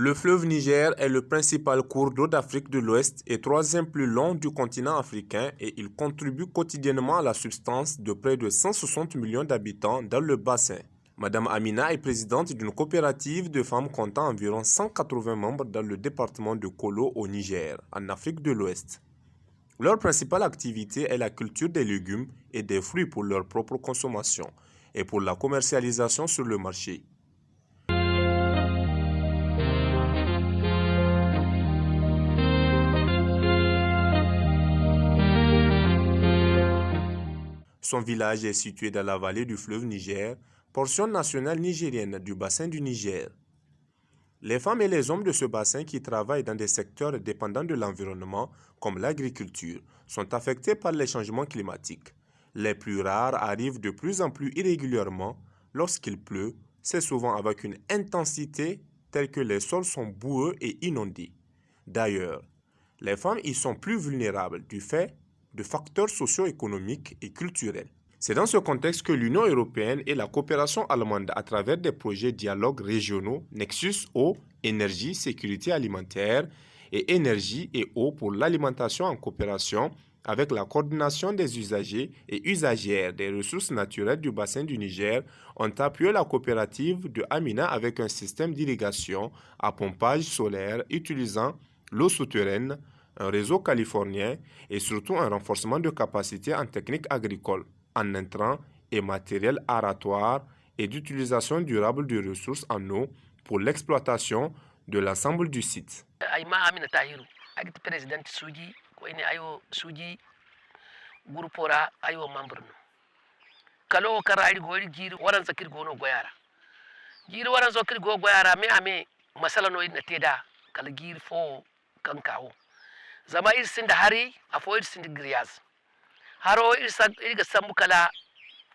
Le fleuve Niger est le principal cours d'eau d'Afrique de l'Ouest et troisième plus long du continent africain et il contribue quotidiennement à la subsistance de près de 160 millions d'habitants dans le bassin. Madame Amina est présidente d'une coopérative de femmes comptant environ 180 membres dans le département de Kolo au Niger, en Afrique de l'Ouest. Leur principale activité est la culture des légumes et des fruits pour leur propre consommation et pour la commercialisation sur le marché. Son village est situé dans la vallée du fleuve Niger, portion nationale nigérienne du bassin du Niger. Les femmes et les hommes de ce bassin qui travaillent dans des secteurs dépendants de l'environnement, comme l'agriculture, sont affectés par les changements climatiques. Les plus rares arrivent de plus en plus irrégulièrement. Lorsqu'il pleut, c'est souvent avec une intensité telle que les sols sont boueux et inondés. D'ailleurs, les femmes y sont plus vulnérables du fait de facteurs socio-économiques et culturels. C'est dans ce contexte que l'Union européenne et la coopération allemande à travers des projets dialogues régionaux Nexus Eau, Énergie, Sécurité alimentaire et Énergie et Eau pour l'alimentation en coopération avec la coordination des usagers et usagères des ressources naturelles du bassin du Niger ont appuyé la coopérative de Amina avec un système d'irrigation à pompage solaire utilisant l'eau souterraine, un réseau californien et surtout un renforcement de capacité en techniques agricoles, en intrants et matériel aratoire et d'utilisation durable de ressources en eau pour l'exploitation de l'ensemble du site. Zama irsin da hari afo irsin da griyaz haro irga sambu kala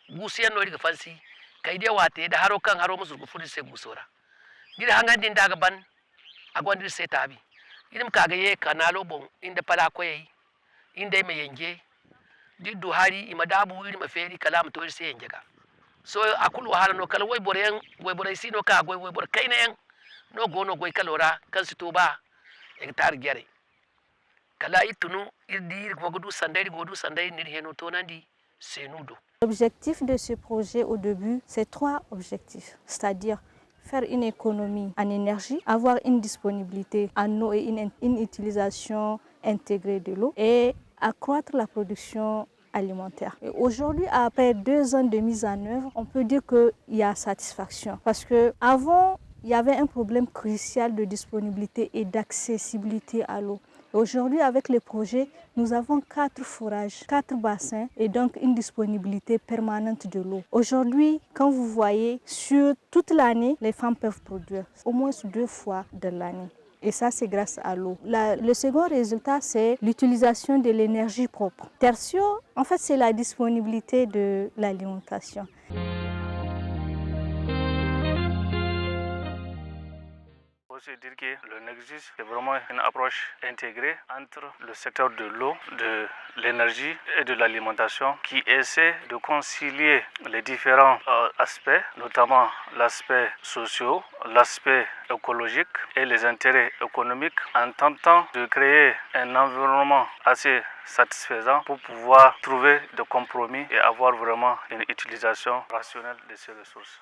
gusiyan no irga fansi kai dai wate da haro kan haro musu gufuri sai gusora dir hangan din daga ban agon dir sai tabi idim kaga ye kanalo bon inda pala koyi inda me yenge dir du hari imadabu idim feri kalam to irse yenge ga so akul wahala no kala way boren sino ka goy way bor kayna yan no gono goy kalora kan su to ba e tar gere. L'objectif de ce projet au début, c'est 3 objectifs, c'est-à-dire faire une économie en énergie, avoir une disponibilité en eau et une utilisation intégrée de l'eau et accroître la production alimentaire. Aujourd'hui, après 2 ans de mise en œuvre, on peut dire qu'il y a satisfaction parce qu'avant, il y avait un problème crucial de disponibilité et d'accessibilité à l'eau. Aujourd'hui, avec les projets, nous avons 4 forages, 4 bassins et donc une disponibilité permanente de l'eau. Aujourd'hui, quand vous voyez, sur toute l'année, les femmes peuvent produire au moins 2 fois de l'année. Et ça, c'est grâce à l'eau. Le second résultat, c'est l'utilisation de l'énergie propre. Tertio, en fait, c'est la disponibilité de l'alimentation. Je dire que le Nexus est vraiment une approche intégrée entre le secteur de l'eau, de l'énergie et de l'alimentation qui essaie de concilier les différents aspects, notamment l'aspect social, l'aspect écologique et les intérêts économiques en tentant de créer un environnement assez satisfaisant pour pouvoir trouver des compromis et avoir vraiment une utilisation rationnelle de ces ressources.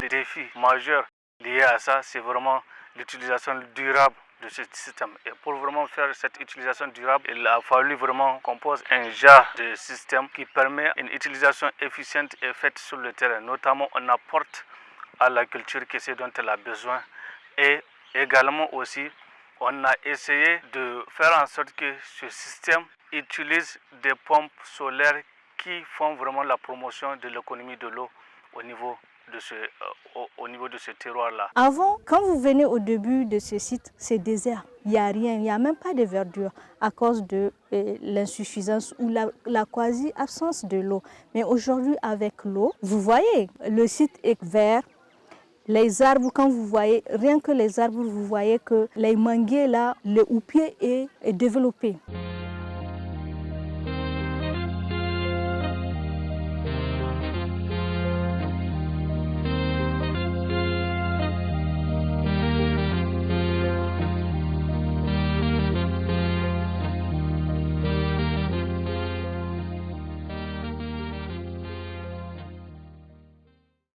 Les défis majeurs liés à ça, c'est vraiment l'utilisation durable de ce système. Et pour vraiment faire cette utilisation durable, il a fallu vraiment qu'on pose un genre de système qui permet une utilisation efficiente et faite sur le terrain. Notamment, on apporte à la culture ce dont elle a besoin. Et également aussi, on a essayé de faire en sorte que ce système utilise des pompes solaires qui font vraiment la promotion de l'économie de l'eau au niveau de ce terroir-là. Avant, quand vous venez au début de ce site, c'est désert. Il n'y a rien, il n'y a même pas de verdure à cause de l'insuffisance ou la quasi-absence de l'eau. Mais aujourd'hui, avec l'eau, vous voyez, le site est vert. Les arbres, quand vous voyez, rien que les arbres, vous voyez que les manguiers là, le houppier est développé.